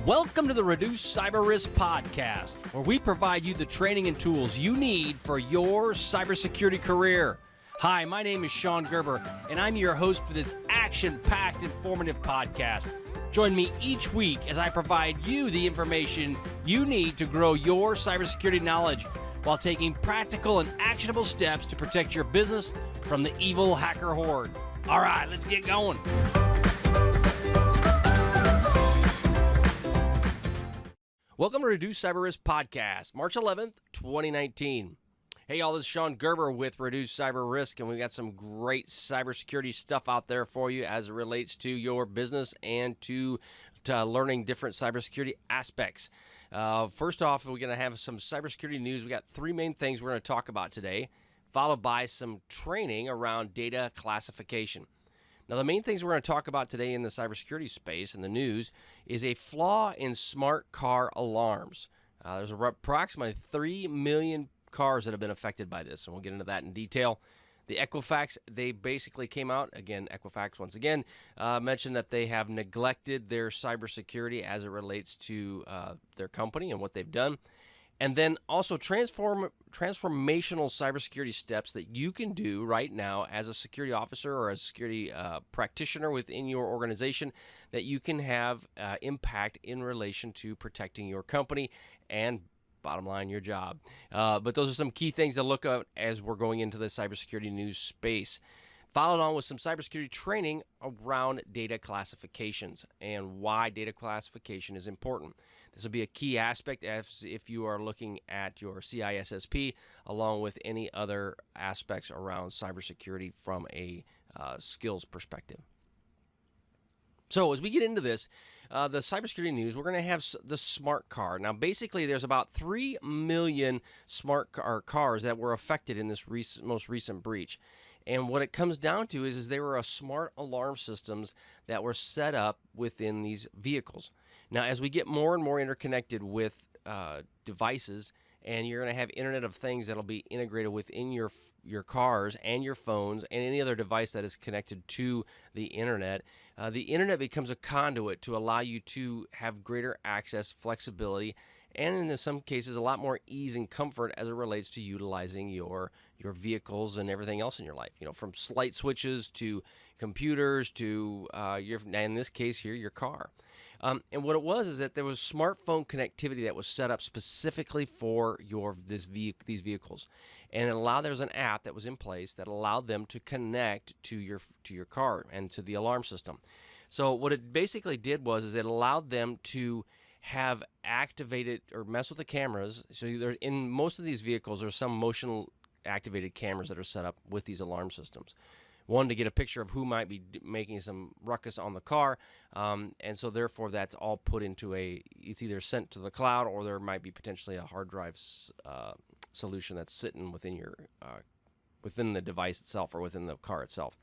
Welcome to the Reduce Cyber Risk Podcast, where we provide you the training and tools you need for your cybersecurity career. Hi, my name is Sean Gerber, and I'm your host for this action-packed, informative podcast. Join me each week as I provide you the information you need to grow your cybersecurity knowledge while taking practical and actionable steps to protect your business from the evil hacker horde. All right, let's get going. Welcome to Reduce Cyber Risk Podcast, March 11th, 2019. Hey, y'all, this is Sean Gerber with Reduce Cyber Risk, and we've got some great cybersecurity stuff out there for you as it relates to your business and to learning different cybersecurity aspects. First off, we're going to have some cybersecurity news. We got three main things we're going to talk about today, followed by some training around data classification. Now, the main things we're going to talk about today in the cybersecurity space and the news is a flaw in smart car alarms. There's approximately 3 million cars that have been affected by this, and we'll get into that in detail. The Equifax, they basically came out, again, Equifax once again, mentioned that they have neglected their cybersecurity as it relates to their company and what they've done. And then also transformational cybersecurity steps that you can do right now as a security officer or as a security practitioner within your organization that you can have impact in relation to protecting your company and, bottom line, your job. But those are some key things to look at as we're going into the cybersecurity news space. Followed on with some cybersecurity training around data classifications and why data classification is important. This will be a key aspect if you are looking at your CISSP, along with any other aspects around cybersecurity from a skills perspective. So as we get into this, the cybersecurity news, we're going to have the smart car. Now, basically, there's about 3 million smart cars that were affected in this most recent breach. And what it comes down to is they were smart alarm systems that were set up within these vehicles. Now, as we get more and more interconnected with devices, and you're going to have Internet of Things that'll be integrated within your cars and your phones and any other device that is connected to the Internet becomes a conduit to allow you to have greater access, flexibility, and in some cases a lot more ease and comfort as it relates to utilizing your vehicles and everything else in your life. You know, from light switches to computers to in this case here, your car. And what it was is that there was smartphone connectivity that was set up specifically for these vehicles, and there was an app that was in place that allowed them to connect to your car and to the alarm system. So what it basically did was it allowed them to have activated or mess with the cameras. So in most of these vehicles, there's some motion activated cameras that are set up with these alarm systems. One, to get a picture of who might be making some ruckus on the car, and so therefore that's all put into it's either sent to the cloud or there might be potentially a hard drive solution that's sitting within the device itself or within the car itself.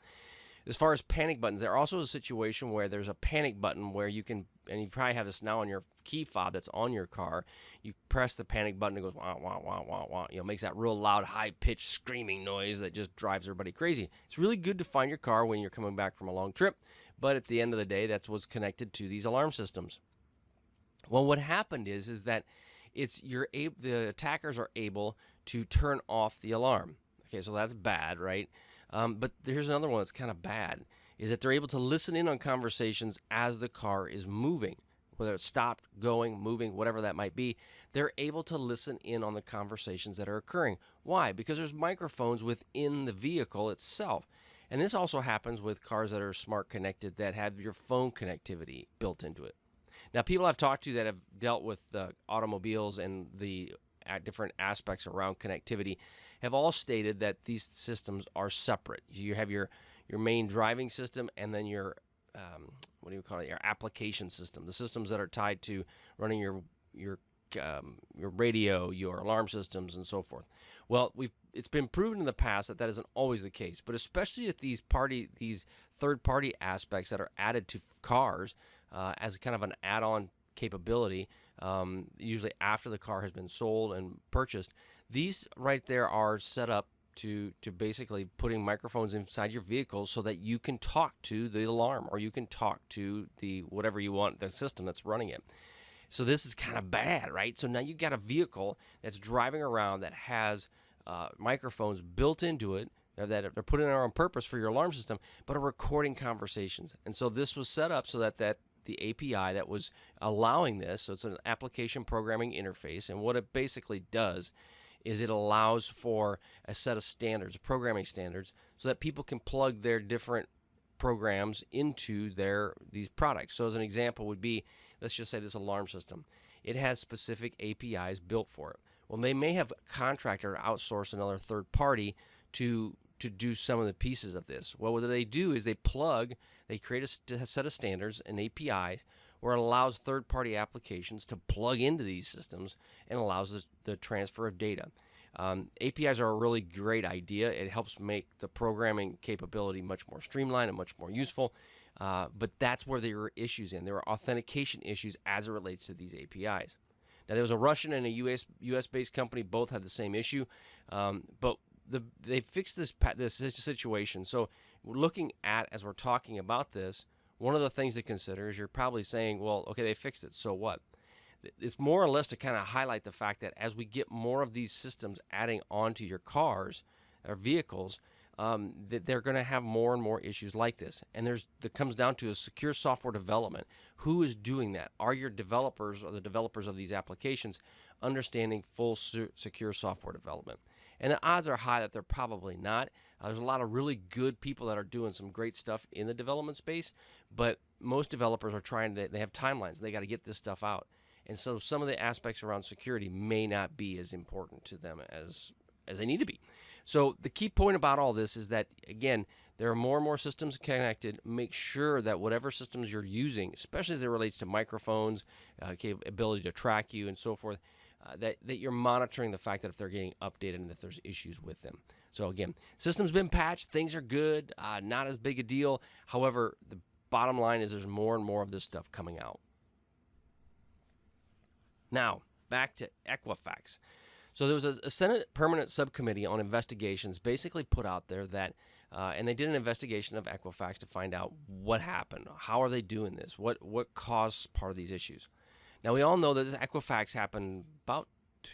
As far as panic buttons, there's also a situation where there's a panic button where you can, and you probably have this now on your key fob that's on your car. You press the panic button, it goes wah, wah, wah, wah, wah. You know, makes that real loud, high-pitched screaming noise that just drives everybody crazy. It's really good to find your car when you're coming back from a long trip, but at the end of the day, that's what's connected to these alarm systems. Well, what happened is that the attackers are able to turn off the alarm. Okay, so that's bad, right? But here's another one that's kind of bad, is that they're able to listen in on conversations as the car is moving, whether it's stopped, going, moving, whatever that might be. They're able to listen in on the conversations that are occurring. Why? Because there's microphones within the vehicle itself. And this also happens with cars that are smart connected that have your phone connectivity built into it. Now, people I've talked to that have dealt with the automobiles and the different aspects around connectivity have all stated that these systems are separate. You have your main driving system and then your your application system, the systems that are tied to running your radio, your alarm systems, and so forth. Well, it's been proven in the past that isn't always the case, but especially at these third-party aspects that are added to cars as kind of an add-on capability, usually after the car has been sold and purchased. These right there are set up to basically putting microphones inside your vehicle so that you can talk to the alarm or you can talk to the whatever you want, the system that's running it. So this is kind of bad, right? So now you got a vehicle that's driving around that has microphones built into it that are put in there on purpose for your alarm system, but are recording conversations. And so this was set up so that the API that was allowing this, so it's an application programming interface, and what it basically does is it allows for a set of standards, programming standards, so that people can plug their different programs into these products. So as an example would be, let's just say this alarm system. It has specific APIs built for it. Well, they may have a contractor outsource another third party to do some of the pieces of this. Well, what they do is they create a set of standards and APIs where it allows third-party applications to plug into these systems and allows the transfer of data. APIs are a really great idea. It helps make the programming capability much more streamlined and much more useful, but that's where there are issues in. There are authentication issues as it relates to these APIs. Now, there was a Russian and a US-based company, both had the same issue, but they fixed this situation. So we're looking at, as we're talking about this, one of the things to consider is you're probably saying, well, okay, they fixed it, so what? It's more or less to kind of highlight the fact that as we get more of these systems adding onto your cars or vehicles, that they're going to have more and more issues like this. And that comes down to a secure software development. Who is doing that? Are your developers or the developers of these applications understanding full secure software development? And the odds are high that they're probably not. There's a lot of really good people that are doing some great stuff in the development space, but most developers are they have timelines. They got to get this stuff out. And so some of the aspects around security may not be as important to them as they need to be. So the key point about all this is that, again, there are more and more systems connected. Make sure that whatever systems you're using, especially as it relates to microphones, ability to track you and so forth, that you're monitoring the fact that if they're getting updated and if there's issues with them. So again, system's been patched, things are good, not as big a deal. However, the bottom line is there's more and more of this stuff coming out. Now, back to Equifax. So there was a Senate Permanent Subcommittee on Investigations basically put out there that, and they did an investigation of Equifax to find out what happened. How are they doing this? What caused part of these issues? Now, we all know that this Equifax happened about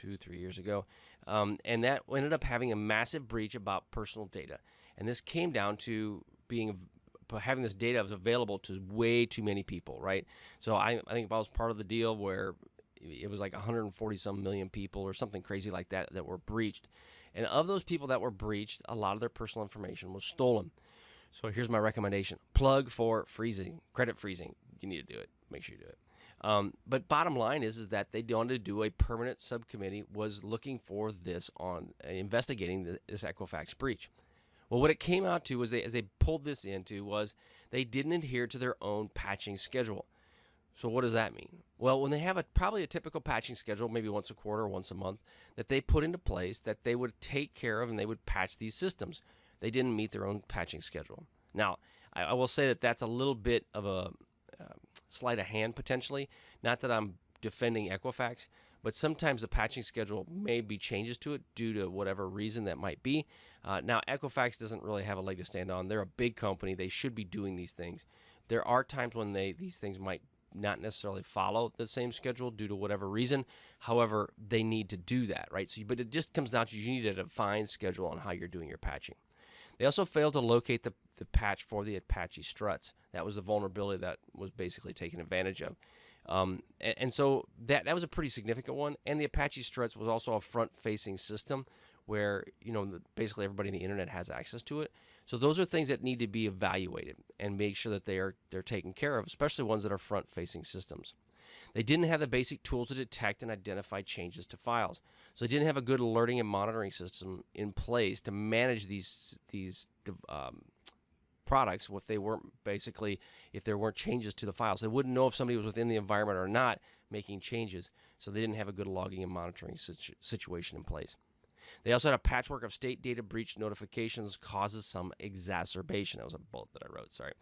2-3 years ago, and that ended up having a massive breach about personal data. And this came down to having this data was available to way too many people, right? So I think I was part of the deal where it was like 140 some million people or something crazy like that were breached. And of those people that were breached, a lot of their personal information was stolen. So here's my recommendation. Plug for credit freezing. You need to do it. Make sure you do it. But bottom line is that they wanted to do a permanent subcommittee was looking for this on investigating this Equifax breach. Well, what it came out to was as they pulled this into was they didn't adhere to their own patching schedule. So what does that mean? Well, when they have probably a typical patching schedule, maybe once a quarter or once a month, that they put into place that they would take care of and they would patch these systems. They didn't meet their own patching schedule. Now, I will say that that's a little bit of a sleight of hand potentially. Not that I'm defending Equifax, but sometimes the patching schedule may be changes to it due to whatever reason that might be. Now, Equifax doesn't really have a leg to stand on. They're a big company. They should be doing these things. There are times when these things might not necessarily follow the same schedule due to whatever reason. However, they need to do that, right? But it just comes down to you need a defined schedule on how you're doing your patching. They also failed to locate the patch for the Apache struts. That was the vulnerability that was basically taken advantage of. And so that was a pretty significant one. And the Apache struts was also a front-facing system where, basically everybody on the internet has access to it. So those are things that need to be evaluated and make sure that they're taken care of, especially ones that are front-facing systems. They didn't have the basic tools to detect and identify changes to files. So they didn't have a good alerting and monitoring system in place to manage these products if there weren't changes to the files. They wouldn't know if somebody was within the environment or not making changes. So they didn't have a good logging and monitoring situation in place. They also had a patchwork of state data breach notifications causes some exacerbation. That was a bullet that I wrote, sorry.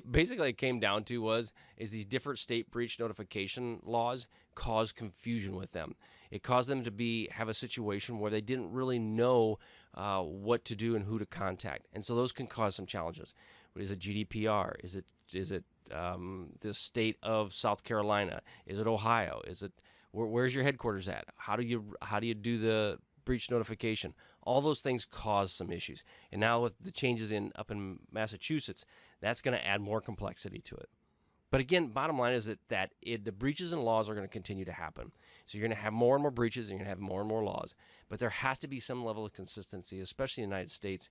Basically, it came down to is these different state breach notification laws caused confusion with them. It caused them to have a situation where they didn't really know what to do and who to contact. And so those can cause some challenges. What is it, GDPR? Is it the state of South Carolina? Is it Ohio? Is it where's your headquarters at? How do you do the breach notification? All those things cause some issues. And now with the changes up in Massachusetts, that's going to add more complexity to it. But again, bottom line is that the breaches in laws are going to continue to happen. So you're going to have more and more breaches, and you're going to have more and more laws. But there has to be some level of consistency, especially in the United States,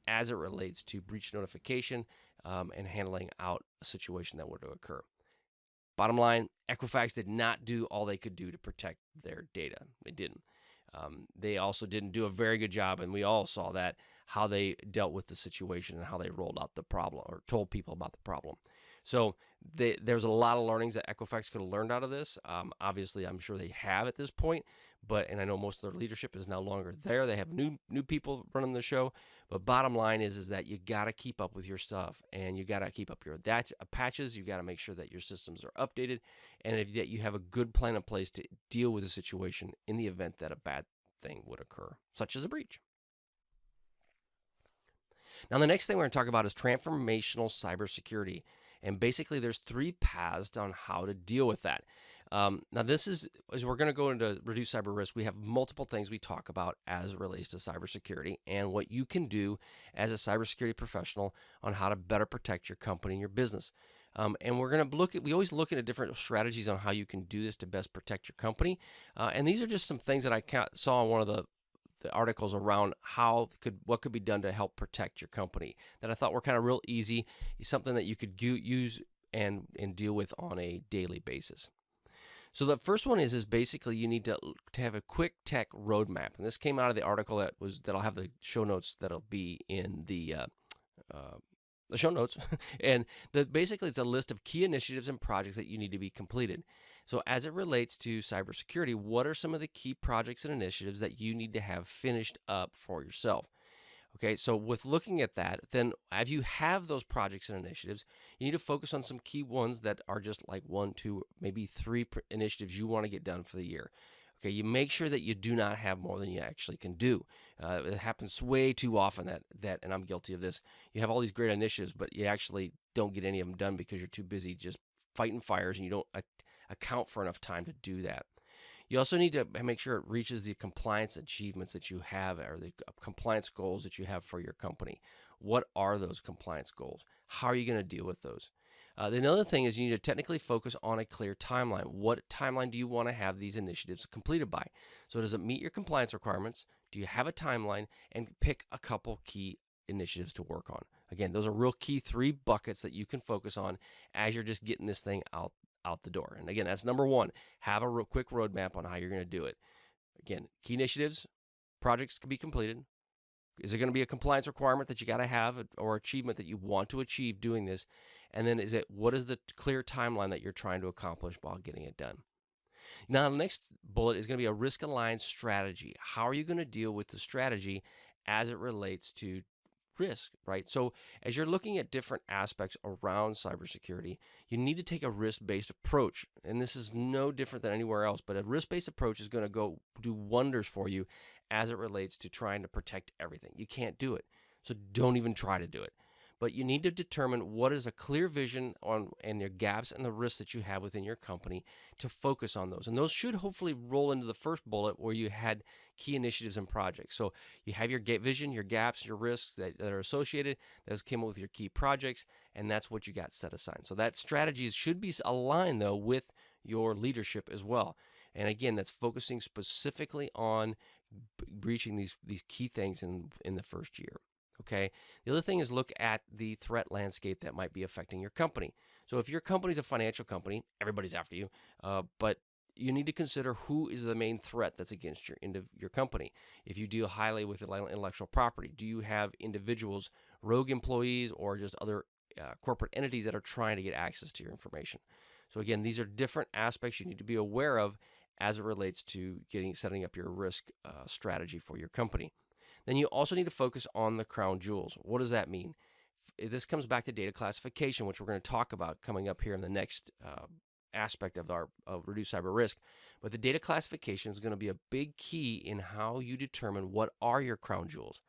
as it relates to breach notification and handling out a situation that were to occur. Bottom line, Equifax did not do all they could do to protect their data. They didn't. They also didn't do a very good job, and we all saw that, how they dealt with the situation and how they rolled out the problem or told people about the problem. So there's a lot of learnings that Equifax could have learned out of this. Obviously, I'm sure they have at this point, and I know most of their leadership is no longer there. They have new people running the show. But bottom line is that you got to keep up with your stuff, and you got to keep up your patches. You got to make sure that your systems are updated, and that you have a good plan in place to deal with the situation in the event that a bad thing would occur, such as a breach. Now, the next thing we're going to talk about is transformational cybersecurity. And basically, there's 3 paths on how to deal with that. Now, this is, as we're going to go into reduce cyber risk, we have multiple things we talk about as it relates to cybersecurity and what you can do as a cybersecurity professional on how to better protect your company and your business. And we're going to we always look at different strategies on how you can do this to best protect your company. And these are just some things that I saw in one of the articles around what could be done to help protect your company that I thought were kind of real easy, something that you could use and deal with on a daily basis. So the first one is basically you need to have a quick tech roadmap, and this came out of the article that I'll have the show notes that'll be in the show notes, and basically it's a list of key initiatives and projects that you need to be completed. So as it relates to cybersecurity, what are some of the key projects and initiatives that you need to have finished up for yourself? Okay, so with looking at that, then as you have those projects and initiatives, you need to focus on some key ones that are just like 1, 2, maybe 3 initiatives you want to get done for the year. Okay, you make sure that you do not have more than you actually can do. It happens way too often that, and I'm guilty of this, you have all these great initiatives, but you actually don't get any of them done because you're too busy just fighting fires and you don't account for enough time to do that. You also need to make sure it reaches the compliance achievements that you have or the compliance goals that you have for your company. What are those compliance goals? How are you going to deal with those? The other thing is you need to technically focus on a clear timeline. What timeline do you want to have these initiatives completed by? So does it meet your compliance requirements? Do you have a timeline? And pick a couple key initiatives to work on. Again, those are real key 3 buckets that you can focus on as you're just getting this thing out the door. And again, that's number 1. Have a real quick roadmap on how you're going to do it. Again, key initiatives, projects can be completed. Is there going to be a compliance requirement that you got to have or achievement that you want to achieve doing this? And then what is the clear timeline that you're trying to accomplish while getting it done? Now, the next bullet is going to be a risk-aligned strategy. How are you going to deal with the strategy as it relates to risk, right? So as you're looking at different aspects around cybersecurity, you need to take a risk-based approach. And this is no different than anywhere else, but a risk-based approach is going to go do wonders for you as it relates to trying to protect everything. You can't do it. So don't even try to do it. But you need to determine what is a clear vision on and your gaps and the risks that you have within your company to focus on those. And those should hopefully roll into the first bullet where you had key initiatives and projects. So you have your vision, your gaps, your risks that are associated. Those came up with your key projects, and that's what you got set aside. So that strategies should be aligned, though, with your leadership as well. And again, that's focusing specifically on breaching these key things in the first year. Okay. The other thing is look at the threat landscape that might be affecting your company. So if your company's a financial company, everybody's after you, but you need to consider who is the main threat that's against your company. If you deal highly with intellectual property, do you have individuals, rogue employees, or just other corporate entities that are trying to get access to your information? So again, these are different aspects you need to be aware of as it relates to setting up your risk strategy for your company. Then you also need to focus on the crown jewels. What does that mean? This comes back to data classification, which we're going to talk about coming up here in the next aspect of reduce cyber risk. But the data classification is going to be a big key in how you determine what are your crown jewels.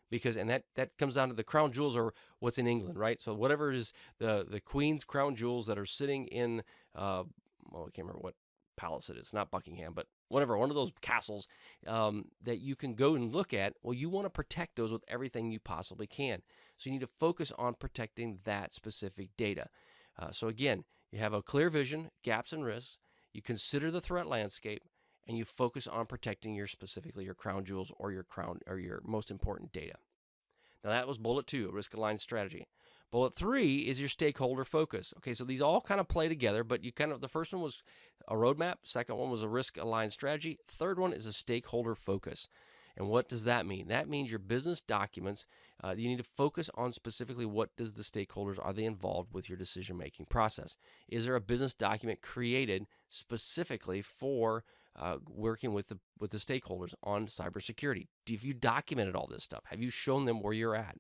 because and that comes down to the crown jewels or what's in England, right? So whatever is the Queen's crown jewels that are sitting in well, I can't remember what palace it is, not Buckingham, but whatever, one of those castles that you can go and look at. Well, you want to protect those with everything you possibly can. So you need to focus on protecting that specific data. So again, you have a clear vision, gaps and risks, you consider the threat landscape, and you focus on protecting specifically your crown jewels or your most important data. Now that was bullet 2, a risk-aligned strategy. Bullet 3 is your stakeholder focus. Okay, so these all kind of play together, but the first one was a roadmap, second one was a risk-aligned strategy, third one is a stakeholder focus. And what does that mean? That means your business documents, you need to focus on specifically what does the stakeholders, are they involved with your decision-making process? Is there a business document created specifically for working with the stakeholders on cybersecurity? Have you documented all this stuff? Have you shown them where you're at?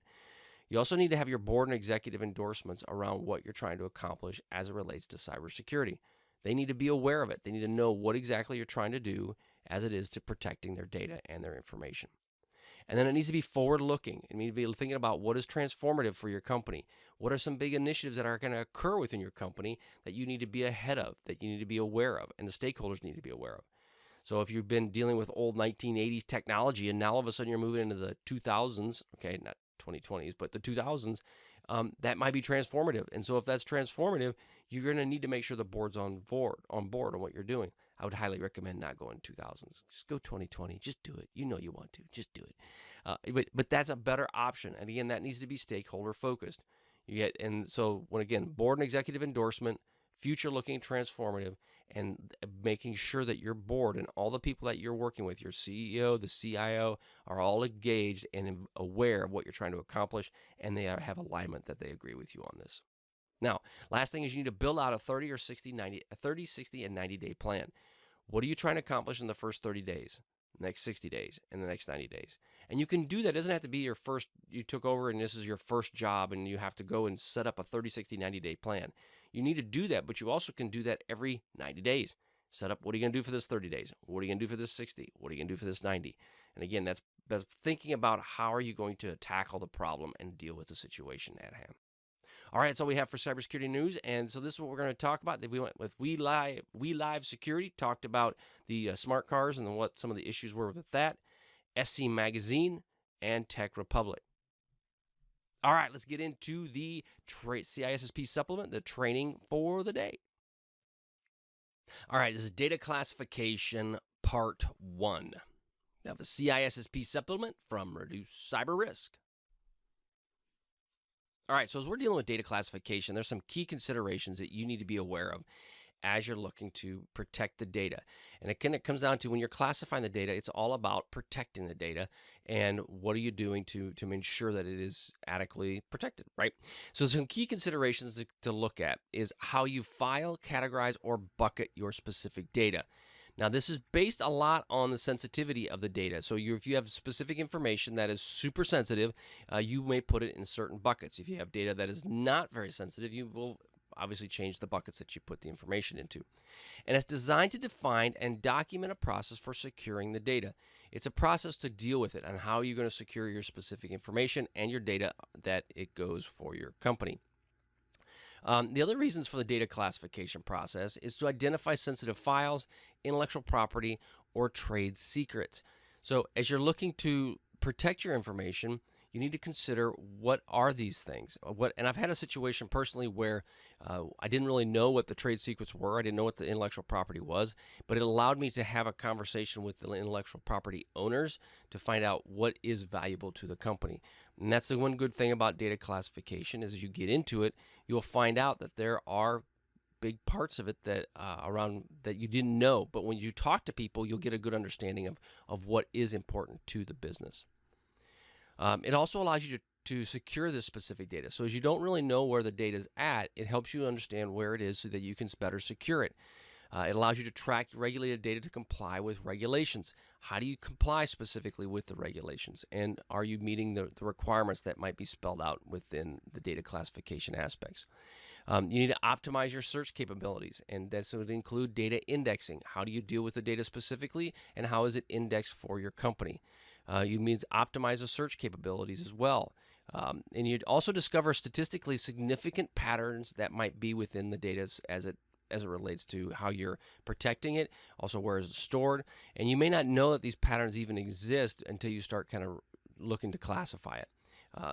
You also need to have your board and executive endorsements around what you're trying to accomplish as it relates to cybersecurity. They need to be aware of it. They need to know what exactly you're trying to do as it is to protecting their data and their information. And then it needs to be forward-looking. It needs to be thinking about what is transformative for your company. What are some big initiatives that are going to occur within your company that you need to be ahead of, that you need to be aware of, and the stakeholders need to be aware of. So if you've been dealing with old 1980s technology and now all of a sudden you're moving into the 2000s, okay, not 2020s, but the 2000s, that might be transformative. And so if that's transformative, you're going to need to make sure the board's on board on what you're doing. I would highly recommend not going 2000s. Just go 2020. Just do it. You know you want to. Just do it. But that's a better option. And again, that needs to be stakeholder focused. And so when again, board and executive endorsement, future looking, transformative, and making sure that your board and all the people that you're working with, your CEO, the CIO, are all engaged and aware of what you're trying to accomplish, and they have alignment that they agree with you on this. Now, last thing is you need to build out a 30, 60, and 90-day plan. What are you trying to accomplish in the first 30 days, next 60 days, and the next 90 days? And you can do that. It doesn't have to be your first, you took over and this is your first job and you have to go and set up a 30, 60, 90-day plan. You need to do that, but you also can do that every 90 days. Set up, what are you going to do for this 30 days? What are you going to do for this 60? What are you going to do for this 90? And again, that's thinking about how are you going to tackle the problem and deal with the situation at hand. All right, that's all we have for cybersecurity news, and so this is what we're going to talk about. We went with We Live Security, talked about the smart cars and what some of the issues were with that, SC Magazine, and Tech Republic. All right, let's get into the CISSP supplement, the training for the day. All right, this is data classification part 1 of the CISSP supplement from Reduce Cyber Risk. All right, so as we're dealing with data classification, there's some key considerations that you need to be aware of as you're looking to protect the data. And again, it comes down to when you're classifying the data, it's all about protecting the data and what are you doing to ensure that it is adequately protected, right? So some key considerations to look at is how you file, categorize, or bucket your specific data. Now, this is based a lot on the sensitivity of the data. So if you have specific information that is super sensitive, you may put it in certain buckets. If you have data that is not very sensitive, you will obviously change the buckets that you put the information into. And it's designed to define and document a process for securing the data. It's a process to deal with it and how you're going to secure your specific information and your data that it goes for your company. The other reasons for the data classification process is to identify sensitive files, intellectual property, or trade secrets. So as you're looking to protect your information, you need to consider what are these things. And I've had a situation personally where I didn't really know what the trade secrets were. I didn't know what the intellectual property was, but it allowed me to have a conversation with the intellectual property owners to find out what is valuable to the company. And that's the one good thing about data classification is as you get into it, you'll find out that there are big parts of it that around that you didn't know. But when you talk to people, you'll get a good understanding of what is important to the business. It also allows you to secure this specific data. So as you don't really know where the data is at, it helps you understand where it is so that you can better secure it. It allows you to track regulated data to comply with regulations. How do you comply specifically with the regulations? And are you meeting the requirements that might be spelled out within the data classification aspects? You need to optimize your search capabilities, and this would include data indexing. How do you deal with the data specifically, and how is it indexed for your company? You means optimize the search capabilities as well. And you'd also discover statistically significant patterns that might be within the data as it relates to how you're protecting it, also where is it stored. And you may not know that these patterns even exist until you start kind of looking to classify it.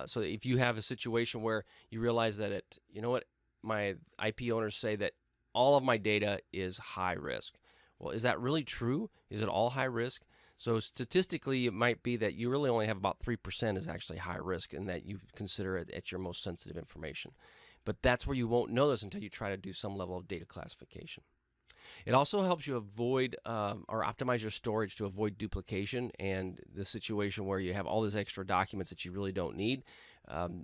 So if you have a situation where you realize that my IP owners say that all of my data is high risk. Well, is that really true? Is it all high risk? So statistically, it might be that you really only have about 3% is actually high risk, and that you consider it at your most sensitive information. But that's where you won't know this until you try to do some level of data classification. It also helps you avoid or optimize your storage to avoid duplication and the situation where you have all these extra documents that you really don't need.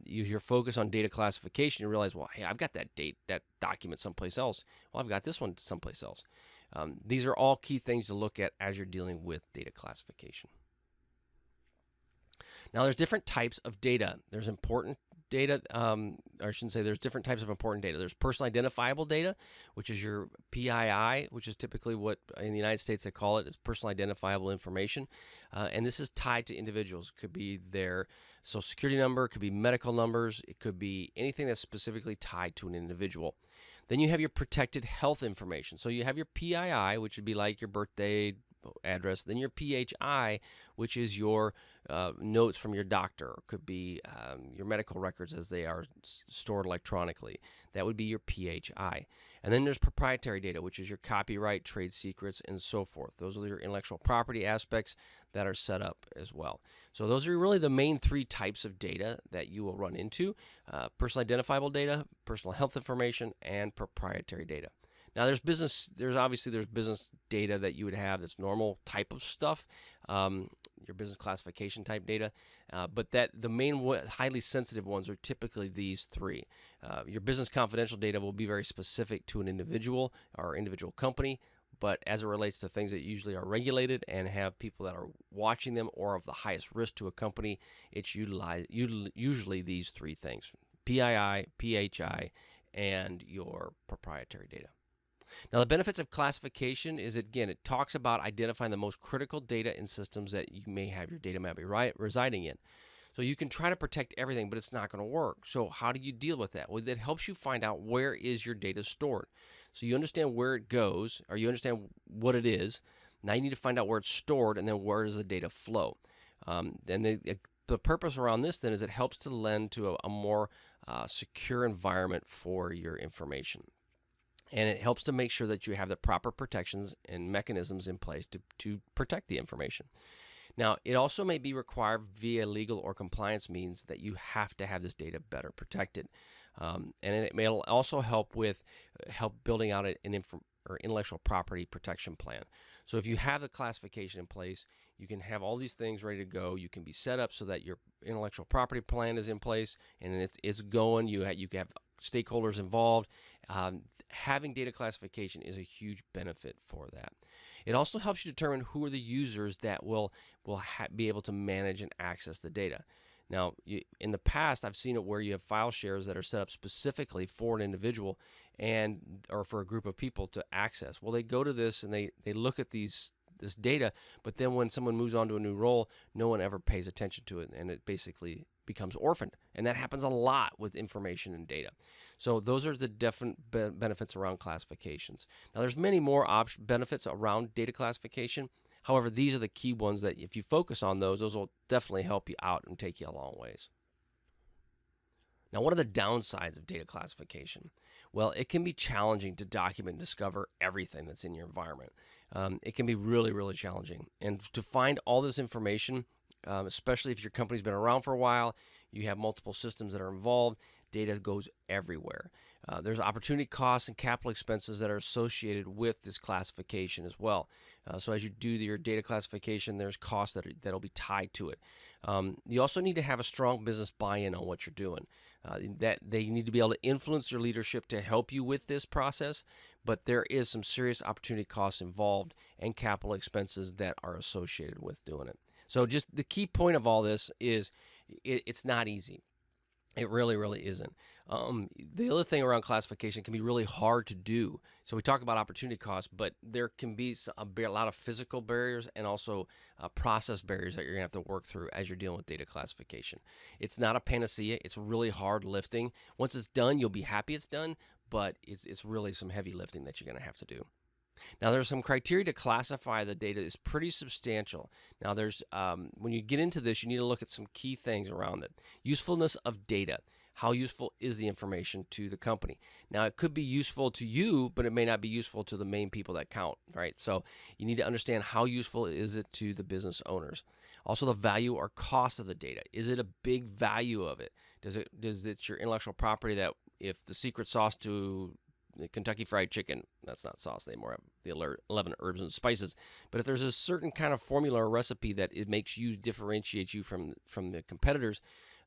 You're focused on data classification. You realize, well, hey, I've got that document someplace else. Well, I've got this one someplace else. These are all key things to look at as you're dealing with data classification. Now, there's different types of data. There's important data, or I shouldn't say there's different types of important data. There's personal identifiable data, which is your PII, which is typically what in the United States they call it is personal identifiable information. And this is tied to individuals. It could be their social security number, it could be medical numbers, it could be anything that's specifically tied to an individual. Then you have your protected health information. So you have your PII, which would be like your birthday, address. Then your PHI, which is your notes from your doctor, or could be your medical records as they are stored electronically. That would be your PHI. And then there's proprietary data, which is your copyright, trade secrets, and so forth. Those are your intellectual property aspects that are set up as well. So those are really the main three types of data that you will run into: personal identifiable data, personal health information, and proprietary data. Now, there's business data that you would have that's normal type of stuff, your business classification type data, but that the main highly sensitive ones are typically these three. Your business confidential data will be very specific to an individual or individual company, but as it relates to things that usually are regulated and have people that are watching them or of the highest risk to a company, it's usually these three things: PII, PHI, and your proprietary data. Now, the benefits of classification is, again, it talks about identifying the most critical data in systems that you may have your data might be residing in. So you can try to protect everything, but it's not going to work. So how do you deal with that? Well, that helps you find out where is your data stored. So you understand where it goes, or you understand what it is. Now you need to find out where it's stored, and then where does the data flow. Then the purpose around this then is it helps to lend to a more secure environment for your information. And it helps to make sure that you have the proper protections and mechanisms in place to protect the information. Now, it also may be required via legal or compliance means that you have to have this data better protected. And it may also help building out an intellectual property protection plan. So if you have the classification in place, you can have all these things ready to go. You can be set up so that your intellectual property plan is in place and it's going. You have stakeholders involved. Having data classification is a huge benefit for that. It also helps you determine who are the users that will be able to manage and access the data. Now, in the past, I've seen it where you have file shares that are set up specifically for an individual or for a group of people to access. Well, they go to this and they look at this data, but then when someone moves on to a new role, no one ever pays attention to it, and it basically becomes orphaned. And that happens a lot with information and data. So those are the different benefits around classifications. Now, there's many more benefits around data classification. However, these are the key ones that if you focus on those will definitely help you out and take you a long ways. Now, what are the downsides of data classification? Well, it can be challenging to document and discover everything that's in your environment. It can be really, really challenging. And to find all this information, especially if your company's been around for a while, you have multiple systems that are involved, data goes everywhere. There's opportunity costs and capital expenses that are associated with this classification as well. So as you do your data classification, there's costs that'll be tied to it. You also need to have a strong business buy-in on what you're doing. That they need to be able to influence your leadership to help you with this process, but there is some serious opportunity costs involved and capital expenses that are associated with doing it. So just the key point of all this is it's not easy. It really, really isn't. The other thing around classification can be really hard to do. So we talk about opportunity costs, but there can be a lot of physical barriers and also process barriers that you're going to have to work through as you're dealing with data classification. It's not a panacea. It's really hard lifting. Once it's done, you'll be happy it's done, but it's really some heavy lifting that you're going to have to do. Now, there's some criteria to classify the data is pretty substantial. Now, there's when you get into this, you need to look at some key things around it. Usefulness of data. How useful is the information to the company? Now, it could be useful to you, but it may not be useful to the main people that count, right? So you need to understand how useful is it to the business owners. Also, the value or cost of the data. Is it a big value of it? Does it your intellectual property that if the secret sauce to the Kentucky Fried Chicken, that's not sauce anymore, the 11 herbs and spices, but if there's a certain kind of formula or recipe that it makes you differentiate you from the competitors,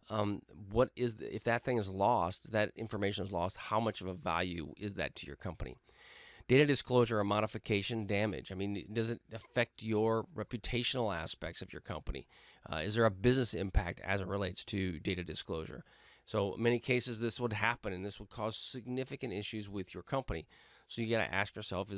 if that thing is lost, that information is lost, how much of a value is that to your company? Data disclosure or modification damage. I mean, does it affect your reputational aspects of your company? Is there a business impact as it relates to data disclosure? So in many cases, this would happen, and this would cause significant issues with your company. So you got to ask yourself,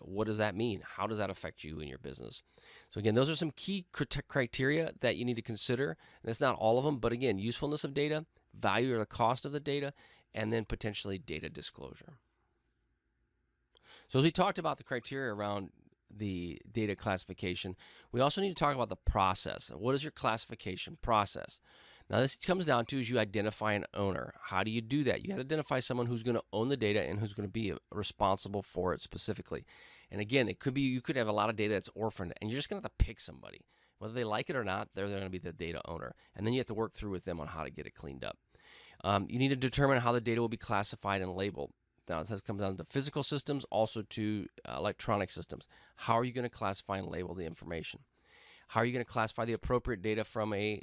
what does that mean? How does that affect you in your business? So again, those are some key criteria that you need to consider. And that's not all of them, but again, usefulness of data, value or the cost of the data, and then potentially data disclosure. So as we talked about the criteria around the data classification, we also need to talk about the process. What is your classification process? Now, this comes down to is you identify an owner. How do you do that? You got to identify someone who's going to own the data and who's going to be responsible for it specifically. And again, it could be you could have a lot of data that's orphaned, and you're just going to have to pick somebody. Whether they like it or not, they're going to be the data owner. And then you have to work through with them on how to get it cleaned up. You need to determine how the data will be classified and labeled. Now, this comes down to physical systems, also to electronic systems. How are you going to classify and label the information? How are you going to classify the appropriate data from a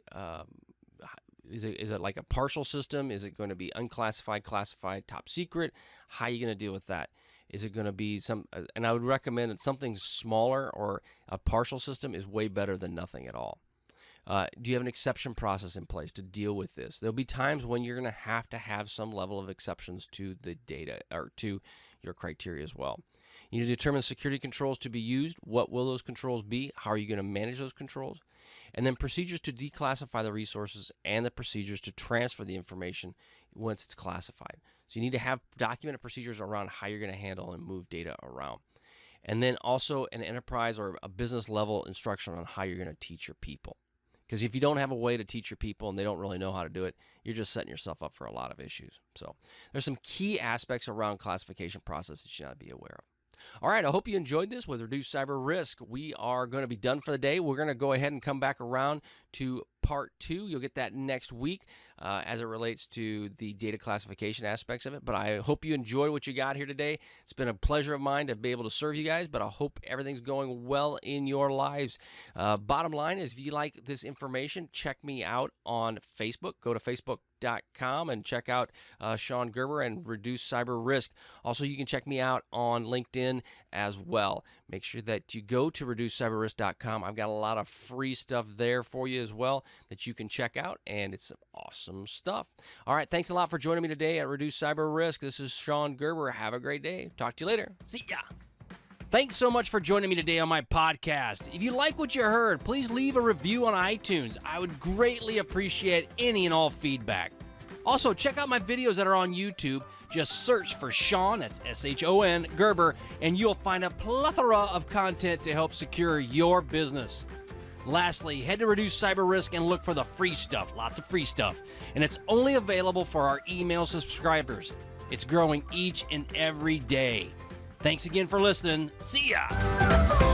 is it like a partial system? Is it going to be unclassified, classified, top secret? How are you going to deal with that? Is it going to be and I would recommend that something smaller or a partial system is way better than nothing at all. Do you have an exception process in place to deal with this? There'll be times when you're going to have some level of exceptions to the data or to your criteria as well. You need to determine security controls to be used. What will those controls be? How are you going to manage those controls? And then procedures to declassify the resources and the procedures to transfer the information once it's classified. So you need to have documented procedures around how you're going to handle and move data around. And then also an enterprise or a business level instruction on how you're going to teach your people. Because if you don't have a way to teach your people and they don't really know how to do it, you're just setting yourself up for a lot of issues. So there's some key aspects around classification process that you should not be aware of. All right, I hope you enjoyed this with Reduced Cyber Risk. We are going to be done for the day. We're going to go ahead and come back around to part 2. You'll get that next week as it relates to the data classification aspects of it. But I hope you enjoyed what you got here today. It's been a pleasure of mine to be able to serve you guys, but I hope everything's going well in your lives. Bottom line is, if you like this information, check me out on Facebook. Go to Facebook.com and check out Sean Gerber and Reduce Cyber Risk. Also, you can check me out on LinkedIn as well. Make sure that you go to reducecyberrisk.com. I've got a lot of free stuff there for you as well that you can check out, and it's some awesome stuff. All right, thanks a lot for joining me today at Reduce Cyber Risk. This is Sean Gerber. Have a great day. Talk to you later. See ya. Thanks so much for joining me today on my podcast. If you like what you heard, please leave a review on iTunes. I would greatly appreciate any and all feedback. Also, check out my videos that are on YouTube. Just search for Sean, that's S-H-O-N, Gerber, and you'll find a plethora of content to help secure your business. Lastly, head to Reduce Cyber Risk and look for the free stuff, lots of free stuff. And it's only available for our email subscribers. It's growing each and every day. Thanks again for listening. See ya!